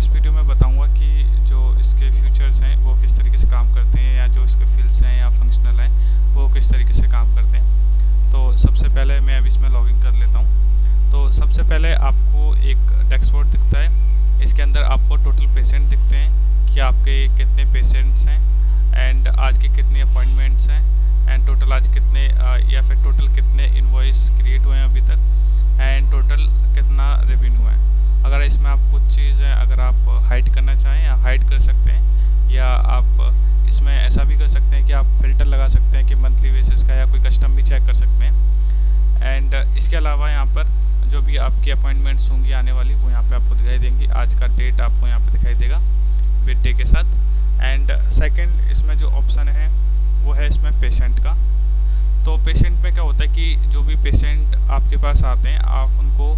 इस वीडियो में बताऊंगा कि जो इसके फीचर्स हैं वो किस तरीके से काम करते हैं, या जो इसके फील्ड्स हैं या फंक्शनल हैं वो किस तरीके से काम करते हैं। तो सबसे पहले मैं अभी इसमें लॉगिन कर लेता हूँ। तो सबसे पहले आपको एक डैशबोर्ड दिखता है, इसके अंदर आपको टोटल पेशेंट दिखते हैं कि आपके कितने पेशेंट्स हैं एंड आज के कितने अपॉइंटमेंट्स हैं एंड टोटल आज कितने या फिर टोटल कितने इनवॉइस क्रिएट हुए हैं अभी तक एंड टोटल कितना रेवेन्यू है। अगर इसमें आप कुछ चीज़ें अगर आप हाइड करना चाहें या हाइड कर सकते हैं, या आप इसमें ऐसा भी कर सकते हैं कि आप फिल्टर लगा सकते हैं कि मंथली बेसिस का, या कोई कस्टम भी चेक कर सकते हैं। एंड इसके अलावा यहाँ पर जो भी आपकी अपॉइंटमेंट्स होंगी आने वाली वो यहाँ पे आपको दिखाई देंगी। आज का डेट आपको यहाँ पे दिखाई देगा विद डे के साथ। एंड सेकंड इसमें जो ऑप्शन है वो है इसमें पेशेंट का। तो पेशेंट में क्या होता है कि जो भी पेशेंट आपके पास आते हैं आप उनको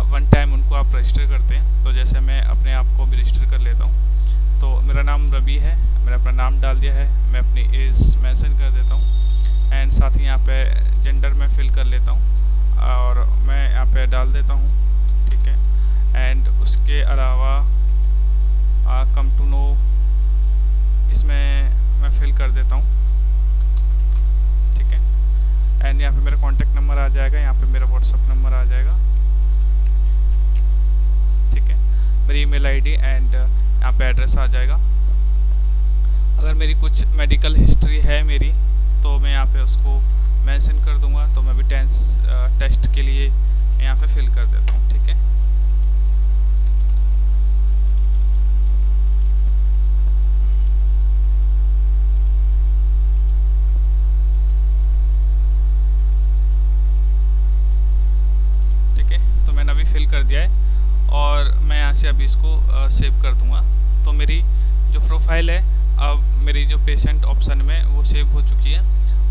वन टाइम उनको आप रजिस्टर करते हैं। तो जैसे मैं अपने आप को भी रजिस्टर कर लेता हूँ। तो मेरा नाम रवि है, मैंने अपना नाम डाल दिया है, मैं अपनी एज मेंशन कर देता हूँ एंड साथ ही यहाँ पे जेंडर में फिल कर लेता हूँ और मैं यहाँ पे डाल देता हूँ, ठीक है। एंड उसके अलावा कम टू नो इसमें मैं फिल कर देता हूँ, ठीक है। एंड यहाँ पे मेरा कॉन्टैक्ट नंबर आ जाएगा, यहाँ पे मेरा व्हाट्सअप नंबर आ जाएगा, ठीक है, मेरी ईमेल आईडी एंड यहाँ पे एड्रेस आ जाएगा। अगर मेरी कुछ मेडिकल हिस्ट्री है मेरी तो मैं यहाँ पे उसको मेंशन कर दूंगा। तो मैं भी टेस्ट के लिए यहाँ पे फिल कर देता हूँ, ठीक है। ठीक है, तो मैंने अभी फिल कर दिया है और मैं यहाँ से अभी इसको सेव कर दूंगा। तो मेरी जो प्रोफाइल है अब मेरी जो पेशेंट ऑप्शन में वो सेव हो चुकी है।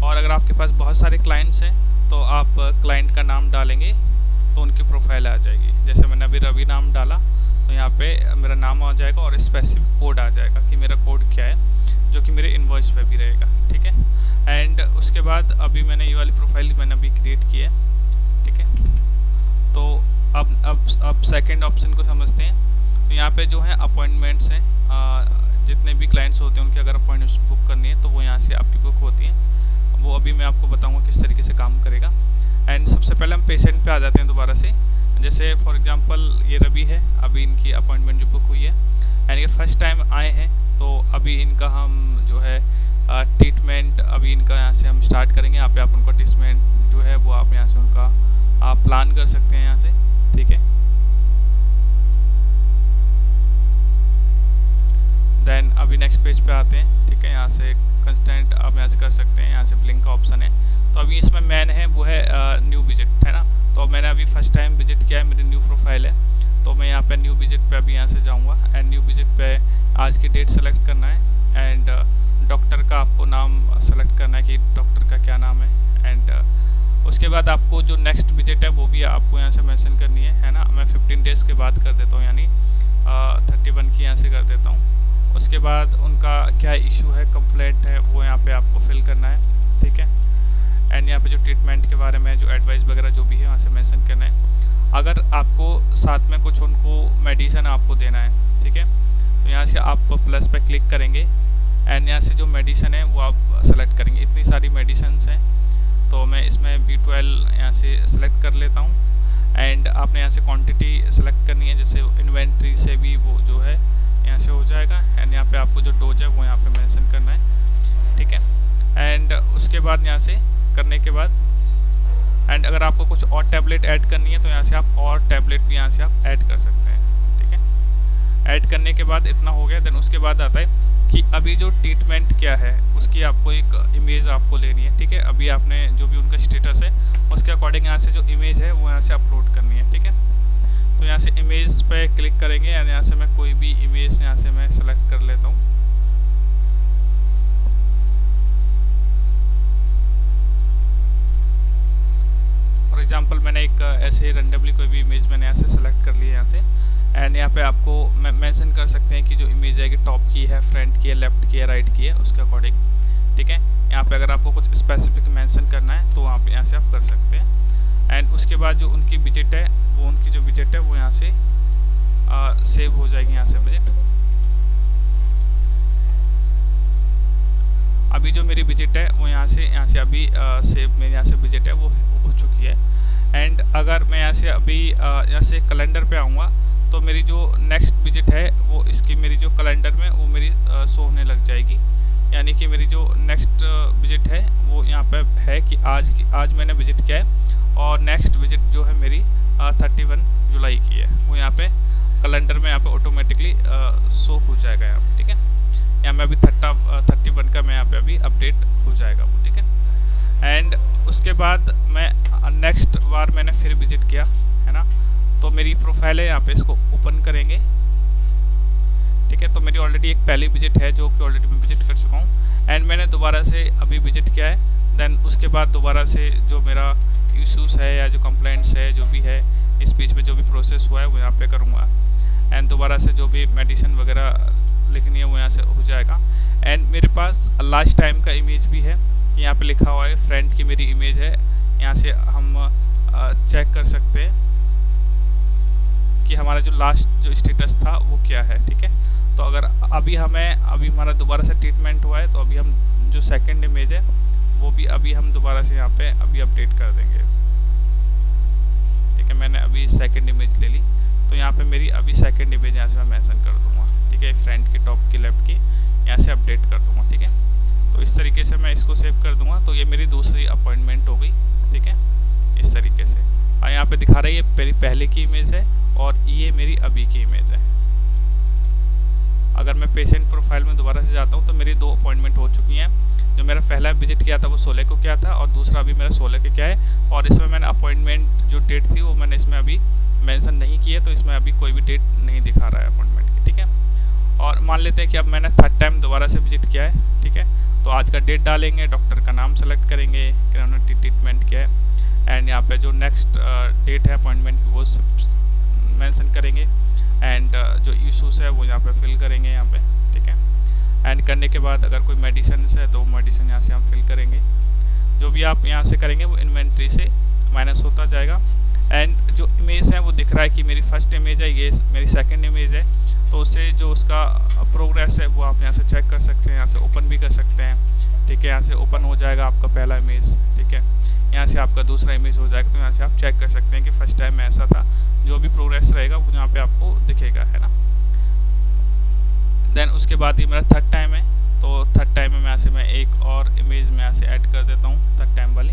और अगर आपके पास बहुत सारे क्लाइंट्स हैं तो आप क्लाइंट का नाम डालेंगे तो उनकी प्रोफाइल आ जाएगी। जैसे मैंने अभी रवि नाम डाला तो यहाँ पे मेरा नाम आ जाएगा और स्पेसिफिक कोड आ जाएगा कि मेरा कोड क्या है, जो कि मेरे इनवॉइस पे भी रहेगा, ठीक है। एंड उसके बाद अभी मैंने ये वाली प्रोफाइल मैंने अभी क्रिएट की है, ठीक है। तो अब सेकंड ऑप्शन को समझते हैं। तो यहाँ पे जो है अपॉइंटमेंट्स हैं, जितने भी क्लाइंट्स होते हैं उनकी अगर अपॉइंटमेंट्स बुक करनी है तो वो यहाँ से आपकी बुक होती हैं। वो अभी मैं आपको बताऊंगा किस तरीके से काम करेगा। एंड सबसे पहले हम पेशेंट पे आ जाते हैं दोबारा से। जैसे फॉर एग्जांपल ये रवि है, अभी इनकी अपॉइंटमेंट जो बुक हुई है एंड ये फर्स्ट टाइम आए हैं, तो अभी इनका हम जो है ट्रीटमेंट अभी इनका यहाँ से हम स्टार्ट करेंगे। यहाँ पे आप उनका ट्रीटमेंट जो है वो आप यहाँ से उनका आप प्लान कर सकते हैं यहाँ से, ठीक है। देन अभी नेक्स्ट पेज पे आते हैं, ठीक है। यहाँ से कंस्टेंट आप यहाँ से कर सकते हैं, यहाँ से ब्लिंक का ऑप्शन है। तो अभी इसमें मेन है वो है न्यू विजिट, है ना। तो मैंने अभी फर्स्ट टाइम विजिट किया है, मेरी न्यू प्रोफाइल है। तो मैं यहाँ पे न्यू विजिट पे अभी यहाँ से जाऊँगा एंड न्यू विजिट पे आज की डेट सेलेक्ट करना है एंड डॉक्टर का आपको नाम सेलेक्ट करना है कि डॉक्टर का क्या नाम है। एंड उसके बाद आपको जो नेक्स्ट विजिट है वो भी आपको यहाँ से मेंशन करनी है ना। मैं 15 डेज़ के बाद कर देता हूँ, यानी 31 की यहाँ से कर देता हूँ। उसके बाद उनका क्या इशू है, कंप्लेंट है, वो यहाँ पे आपको फिल करना है, ठीक है। एंड यहाँ पे जो ट्रीटमेंट के बारे में जो एडवाइस वगैरह जो भी है वहाँ से मेंशन करना है। अगर आपको साथ में कुछ उनको मेडिसिन आपको देना है, ठीक है, तो यहाँ से आप प्लस पे क्लिक करेंगे एंड यहाँ से जो मेडिसिन है वो आप सेलेक्ट करेंगे। इतनी सारी मेडिसिन हैं तो मैं इसमें B12 यहाँ से सिलेक्ट कर लेता हूँ। एंड आपने यहाँ से क्वांटिटी सेलेक्ट करनी है, जैसे इन्वेंट्री से भी वो जो है यहाँ से हो जाएगा। एंड यहाँ पे आपको जो डोज है वो यहाँ पे मेंशन करना है, ठीक है। एंड उसके बाद यहाँ से करने के बाद एंड अगर आपको कुछ और टैबलेट ऐड करनी है तो यहाँ से आप और टैबलेट भी यहाँ से आप ऐड कर सकते हैं, ठीक है। ऐड करने के बाद इतना हो गया। देन उसके बाद आता है कि अभी जो ट्रीटमेंट क्या है उसकी आपको एक इमेज आपको लेनी है, ठीक है। अभी आपने जो भी उनका स्टेटस है उसके अकॉर्डिंग यहाँ से जो इमेज है वो यहाँ से अपलोड करनी है, ठीक है। तो यहाँ से इमेज पे क्लिक करेंगे एंड यहाँ से मैं कोई भी इमेज यहाँ से मैं सेलेक्ट कर लेता हूँ। फॉर एग्जांपल मैंने एक ऐसे रेंडमली कोई भी इमेज मैंने यहाँ से सेलेक्ट कर लिया यहाँ से। एंड यहाँ पे आपको मेंशन कर सकते हैं कि जो इमेज है कि टॉप की है, फ्रंट की है, लेफ्ट की है, राइट की है, उसके अकॉर्डिंग, ठीक है। यहाँ पे अगर आपको कुछ स्पेसिफिक मेंशन करना है तो वहाँ पे यहाँ से आप कर सकते हैं। सकते हैं। एंड उसके बाद जो उनकी विजिट है वो उनकी जो विजिट है वो यहाँ से 15 डेज़ के बाद कर देता हूँ, ठीक है। 15 डेज़ के बाद इतना हो गया, देन उसके बाद आता है कि अभी जो ट्रीटमेंट क्या है उसकी आपको एक इमेज आपको लेनी है, ठीक है। अभी आपने जो भी उनका स्टेटस है उसके अकॉर्डिंग यहाँ से जो इमेज है कि टॉप की है, फ्रंट की है, लेफ्ट की है, उसके अकॉर्डिंग, ठीक है। तो यहाँ से मेंशन कर सकते हैं कि जो इमेज है कि सेव हो जाएगी यहाँ से विजिट। अभी जो मेरी विजिट है वो यहाँ से अभी सेव मेरे यहाँ से विजिट है वो हो चुकी है। एंड अगर मैं यहाँ से अभी यहाँ से कैलेंडर पे आऊँगा तो मेरी जो नेक्स्ट विजिट है वो इसकी मेरी जो कैलेंडर में वो मेरी शो होने लग जाएगी। यानी कि मेरी जो नेक्स्ट विजिट है वो यहाँ पे है कि आज मैंने विजिट किया है और नेक्स्ट विजिट जो है मेरी 31 जुलाई की है, वो यहाँ पे कैलेंडर में यहाँ पे ऑटोमेटिकली शो हो जाएगा यहाँ पे, ठीक है। यहाँ में अभी 31 का मैं यहाँ पे अभी अपडेट हो जाएगा वो, ठीक है। एंड उसके बाद मैं नेक्स्ट बार मैंने फिर विजिट किया है ना, तो मेरी प्रोफाइल है यहाँ पे, इसको ओपन करेंगे, ठीक है। तो मेरी ऑलरेडी एक पहली विजिट है जो कि ऑलरेडी मैं विजिट कर चुका हूँ एंड मैंने दोबारा से अभी विजिट किया है। देन उसके बाद दोबारा से जो मेरा इश्यूज़ है या जो कंप्लेंट्स है जो भी है इस बीच में जो भी प्रोसेस हुआ है वो यहाँ पे करूँगा एंड दोबारा से जो भी मेडिसिन वगैरह लिखनी है वो यहाँ से हो जाएगा। एंड मेरे पास लास्ट टाइम का इमेज भी है, यहाँ पे लिखा हुआ है फ्रेंड की मेरी इमेज है, यहाँ से हम चेक कर सकते हैं कि हमारा जो लास्ट जो स्टेटस था वो क्या है, ठीक है। तो अगर अभी हमारा दोबारा से ट्रीटमेंट हुआ है तो अभी हम जो सेकंड इमेज है वो भी अभी हम दोबारा से यहाँ पे अभी अपडेट कर देंगे, ठीक है। मैंने अभी सेकंड इमेज ले ली तो यहाँ पे मेरी अभी सेकंड इमेज यहाँ से मैं मेंशन कर दूंगा, ठीक है। फ्रेंड की टॉप की लेफ्ट की यहाँ से अपडेट कर दूंगा, ठीक है। तो इस तरीके से मैं इसको सेव कर दूंगा। तो ये मेरी दूसरी अपॉइंटमेंट हो गई, ठीक है, इस तरीके से। और यहाँ पे दिखा रही है मेरी पहले की इमेज है और ये मेरी अभी की इमेज है। अगर मैं पेशेंट प्रोफाइल में दोबारा से जाता हूँ तो मेरी 2 अपॉइंटमेंट हो चुकी हैं। जो मेरा पहला विजिट किया था वो 16 को किया था और दूसरा अभी मेरा 16 के क्या है, और इसमें मैंने अपॉइंटमेंट जो डेट थी वो मैंने इसमें अभी मेंशन नहीं की है, तो इसमें अभी कोई भी डेट नहीं दिखा रहा है अपॉइंटमेंट की, ठीक है। और मान लेते हैं कि अब मैंने 3rd टाइम दोबारा से विजिट किया है, ठीक है। तो आज का डेट डालेंगे, डॉक्टर का नाम सेलेक्ट करेंगे कि उन्होंने ट्रीटमेंट किया है एंड यहाँ पे जो नेक्स्ट डेट है अपॉइंटमेंट की वो मेंशन करेंगे एंड जो इशूज़ है वो यहाँ पे फिल करेंगे यहाँ पे, ठीक है। एंड करने के बाद अगर कोई मेडिसिन है तो मेडिसिन यहाँ से हम फिल करेंगे। जो भी आप यहाँ से करेंगे वो इन्वेंट्री से माइनस होता जाएगा। एंड जो इमेज है वो दिख रहा है कि मेरी फर्स्ट इमेज है, ये मेरी सेकंड इमेज है, तो उससे जो उसका प्रोग्रेस है वो आप यहाँ से चेक कर सकते हैं, यहाँ से ओपन भी कर सकते हैं, ठीक है। यहाँ से ओपन हो जाएगा आपका पहला इमेज, ठीक है। यहाँ से आपका दूसरा इमेज हो जाएगा, तो यहाँ से आप चेक कर सकते हैं कि फर्स्ट टाइम में ऐसा था। जो भी प्रोग्रेस रहेगा वो यहाँ पे आपको दिखेगा, है ना। देन उसके बाद ये मेरा 3rd टाइम है, तो 3rd टाइम में यहाँ से मैं एक और इमेज में यहाँ से ऐड कर देता हूँ 3rd टाइम वाली।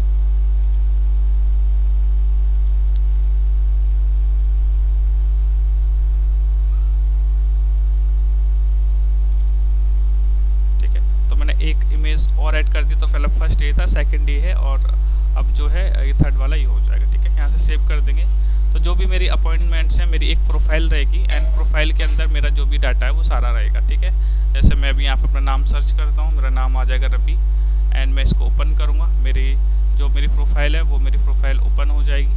ठीक है, तो मैंने एक इमेज और ऐड कर दी। तो पहले फर्स्ट ये था, सेकंड ये है और अब जो है ये 3rd वाला ये हो जाएगा, ठीक है। यहाँ से सेव कर देंगे। तो जो भी मेरी अपॉइंटमेंट्स हैं, मेरी एक प्रोफाइल रहेगी एंड प्रोफाइल के अंदर मेरा जो भी डाटा है वो सारा रहेगा, ठीक है। जैसे मैं अभी यहाँ पे अपना नाम सर्च करता हूँ, मेरा नाम आ जाएगा रवि एंड मैं इसको ओपन करूँगा। जो मेरी प्रोफाइल है वो मेरी प्रोफाइल ओपन हो जाएगी,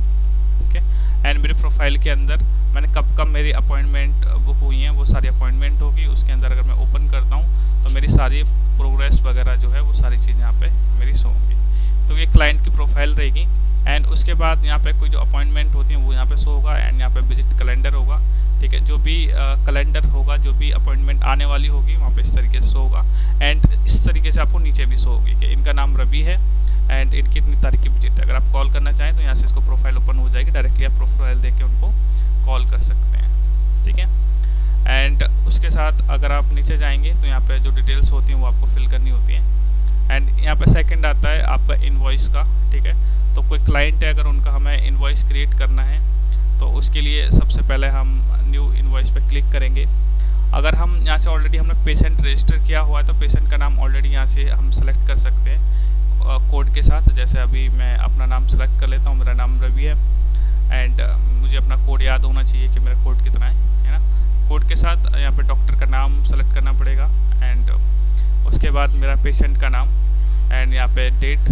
ठीक है। एंड मेरी प्रोफाइल के अंदर मैंने कब मेरी अपॉइंटमेंट बुक हुई हैं वो सारी अपॉइंटमेंट होगी। उसके अंदर अगर मैं ओपन करता हूँ तो मेरी सारी प्रोग्रेस वगैरह जो है वो सारी चीज़ यहाँ पे मेरी शो होंगी। तो ये क्लाइंट की प्रोफाइल रहेगी। एंड उसके बाद यहाँ पे कोई जो अपॉइंटमेंट होती है वो यहाँ पे शो होगा एंड यहाँ पे विजिट कैलेंडर होगा, ठीक है। जो भी कैलेंडर होगा, जो भी अपॉइंटमेंट आने वाली होगी वहाँ पे इस तरीके से शो होगा एंड इस तरीके से आपको नीचे भी शो होगी कि इनका नाम रवि है एंड इनकी इतनी तारीख की विजिट है। अगर आप कॉल करना चाहें तो यहाँ से इसको प्रोफाइल ओपन हो जाएगी, डायरेक्टली आप प्रोफाइल देख के उनको कॉल कर सकते हैं, ठीक है। एंड उसके साथ अगर आप नीचे जाएंगे तो यहाँ पे जो डिटेल्स होती हैं वो आपको फिल करनी होती हैं। एंड यहाँ पे सेकंड आता है आपका इनवॉइस का, ठीक है। तो कोई क्लाइंट है, अगर उनका हमें इनवॉइस क्रिएट करना है तो उसके लिए सबसे पहले हम न्यू इनवॉइस पे क्लिक करेंगे। अगर हम यहाँ से ऑलरेडी हमने पेशेंट रजिस्टर किया हुआ है तो पेशेंट का नाम ऑलरेडी यहाँ से हम सेलेक्ट कर सकते हैं कोड के साथ। जैसे अभी मैं अपना नाम सेलेक्ट कर लेता हूँ, मेरा नाम रवि है एंड मुझे अपना कोड याद होना चाहिए कि मेरा कोड कितना है ना। कोड के साथ यहाँ पे डॉक्टर का नाम सेलेक्ट करना पड़ेगा एंड उसके बाद मेरा पेशेंट का नाम एंड यहाँ पे डेट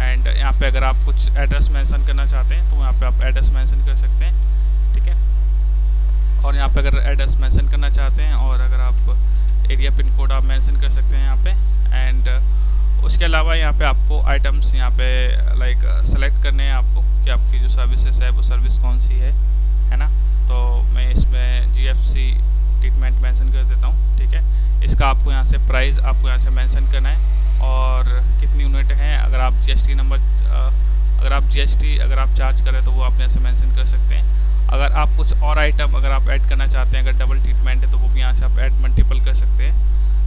एंड यहाँ पे अगर आप कुछ एड्रेस मेंशन करना चाहते हैं तो यहाँ पे आप एड्रेस मेंशन कर सकते हैं, ठीक है। और यहाँ पे अगर एड्रेस मेंशन करना चाहते हैं और अगर आप एरिया पिन कोड आप मेंशन कर सकते हैं यहाँ पे। एंड उसके अलावा यहाँ पे आपको आइटम्स यहाँ पे लाइक सेलेक्ट करने हैं आपको कि आपकी जो सर्विसेज है वो सर्विस कौन सी है ना। तो मैं मैं इसमें GFC ट्रीटमेंट मेंशन कर देता हूँ, ठीक है। इसका आपको यहाँ से प्राइस आपको यहाँ से मेंशन करना है और कितनी यूनिट हैं। अगर आप GST नंबर अगर आप चार्ज करें तो वो आप यहाँ से मेंशन कर सकते हैं। अगर आप कुछ और आइटम अगर आप ऐड करना चाहते हैं, अगर डबल ट्रीटमेंट है तो वो भी यहाँ से आप ऐड मल्टीपल कर सकते हैं।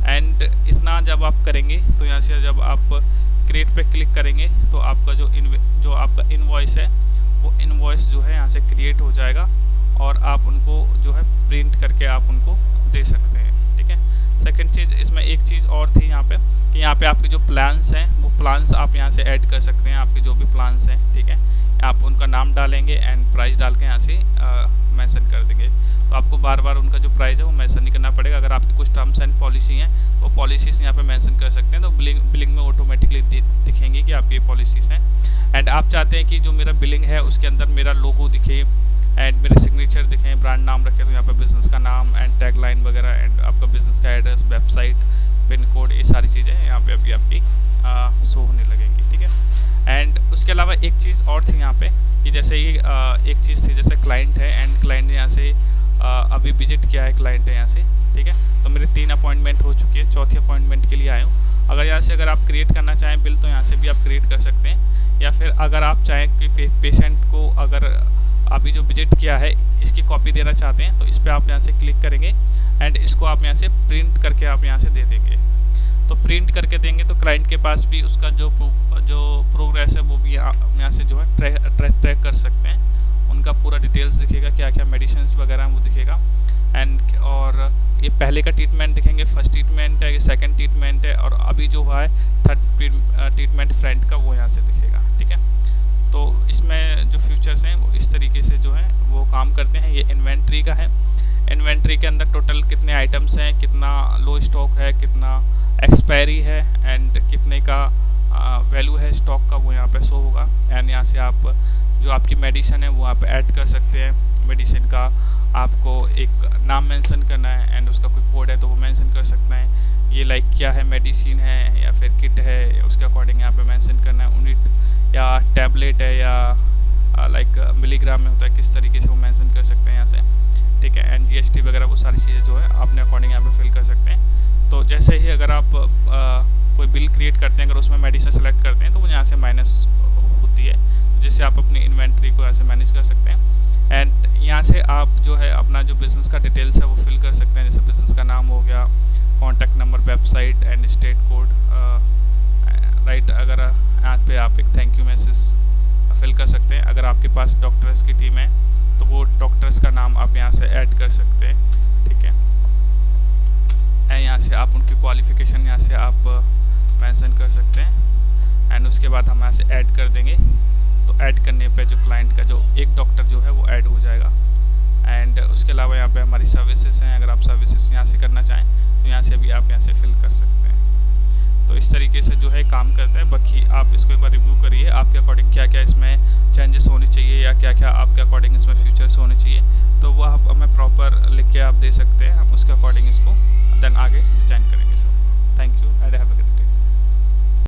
एंड इतना जब आप करेंगे तो यहाँ से जब आप क्रिएट पे क्लिक करेंगे तो आपका जो आपका इनवॉइस है वो इनवॉइस जो है यहाँ से क्रिएट हो जाएगा और आप उनको जो है प्रिंट करके आप उनको दे सकते हैं, ठीक है। सेकंड चीज़ इसमें एक चीज़ और थी यहाँ पे कि यहाँ पे आपके जो प्लान्स हैं वो प्लान्स आप यहाँ से ऐड कर सकते हैं। आपके जो भी प्लान्स हैं, ठीक है, आप उनका नाम डालेंगे एंड प्राइस डाल के यहाँ से मेंशन कर देंगे। तो आपको बार बार उनका जो प्राइस है वो मेंशन नहीं करना पड़ेगा। अगर आपकी कुछ टर्म्स एंड पॉलिसी हैं तो वो पॉलिसीज़ यहाँ पे मेंशन कर सकते हैं, तो बिलिंग में ऑटोमेटिकली दिखेंगे कि आपकी ये पॉलिसीज़ हैं। एंड आप चाहते हैं कि जो मेरा बिलिंग है उसके अंदर मेरा लोगो दिखे एंड मेरे सिग्नेचर दिखें, ब्रांड नाम रखें, तो यहाँ पे बिज़नेस का नाम एंड टैगलाइन वगैरह एंड आपका बिज़नेस का एड्रेस, वेबसाइट, पिन कोड, ये सारी चीज़ें यहाँ पे अभी आपकी शो होने लगेंगी, ठीक है। एंड उसके अलावा एक चीज़ और थी यहाँ पे कि जैसे ये एक चीज़ थी, जैसे क्लाइंट है एंड क्लाइंट ने यहाँ से अभी विजिट किया है, क्लाइंट है यहाँ से, ठीक है। तो मेरे 3 अपॉइंटमेंट हो चुकी है, चौथी अपॉइंटमेंट के लिए आए हूँ। अगर यहाँ से अगर आप क्रिएट करना चाहें बिल तो यहाँ से भी आप क्रिएट कर सकते हैं, या फिर अगर आप चाहें कि पेशेंट को अगर अभी जो विजिट किया है इसकी कॉपी देना चाहते हैं तो इस पर आप यहाँ से क्लिक करेंगे एंड इसको आप यहाँ से प्रिंट करके आप यहाँ से दे देंगे। तो प्रिंट करके देंगे तो क्लाइंट के पास भी उसका जो प्रोग्रेस है वो भी यहाँ से जो है ट्रैक कर सकते हैं। उनका पूरा डिटेल्स दिखेगा, क्या क्या मेडिसिन वगैरह वो दिखेगा एंड और ये पहले का ट्रीटमेंट दिखेंगे, फर्स्ट ट्रीटमेंट है, ये सेकंड ट्रीटमेंट है और अभी जो हुआ है थर्ड ट्रीटमेंट फ्रेंड का वो यहाँ से दिखेगा, ठीक है। तो इसमें जो फीचर्स हैं वो इस तरीके से जो है वो काम करते हैं। ये इन्वेंट्री का है। इन्वेंट्री के अंदर टोटल कितने आइटम्स हैं, कितना लो स्टॉक है, कितना एक्सपायरी है एंड कितने का वैल्यू है स्टॉक का, वो यहाँ पे शो होगा। एंड यहाँ से आप जो आपकी मेडिसिन है वो आप ऐड कर सकते हैं। मेडिसिन का आपको एक नाम मेंशन करना है एंड उसका कोई कोड है तो वो मेंशन कर सकते हैं। ये लाइक क्या है, मेडिसिन है या फिर किट है, उसके अकॉर्डिंग यहाँ पे मेंशन करना है। यूनिट या टैबलेट है या लाइक मिलीग्राम में होता है, किस तरीके से वो मेंशन कर सकते हैं यहाँ से, ठीक है। एंड GST वगैरह वो सारी चीज़ें जो है अपने अकॉर्डिंग यहाँ पे फिल कर सकते हैं। तो जैसे ही अगर आप कोई बिल क्रिएट करते हैं, अगर उसमें मेडिसिन सेलेक्ट करते हैं तो वो यहाँ से माइनस होती है, जिससे आप अपनी इन्वेंट्री को यहाँ से मैनेज कर सकते हैं। एंड यहाँ से आप जो है अपना जो बिज़नेस का डिटेल्स है वो फिल कर सकते हैं, जैसे बिज़नेस का नाम हो गया, contact number, website and state code, right. अगर यहाँ पे आप एक थैंक यू मैसेज फिल कर सकते हैं। अगर आपके पास डॉक्टर्स की टीम है तो वो डॉक्टर्स का नाम आप यहाँ से ऐड कर सकते हैं, ठीक है। यहाँ से आप उनकी क्वालिफिकेशन यहाँ से आप मेंशन कर सकते हैं एंड उसके बाद हम यहाँ से ऐड कर देंगे। तो ऐड करने पे जो क्लाइंट का जो एक डॉक्टर जो है वो ऐड हो जाएगा। एंड उसके अलावा यहाँ पे हमारी सर्विसेज हैं, अगर आप सर्विसेज यहाँ से करना चाहें तो यहाँ से भी आप यहाँ से फिल कर सकते हैं। तो इस तरीके से जो है काम करता है। बाकी आप इसको एक बार रिव्यू करिए, आपके अकॉर्डिंग क्या क्या इसमें चेंजेस होने चाहिए या क्या क्या आपके अकॉर्डिंग इसमें फीचर्स होने चाहिए, तो वो आप हमें प्रॉपर लिख के आप दे सकते हैं। हम उसके अकॉर्डिंग इसको देन आगे डिजाइन करेंगे। Sir thank you and have a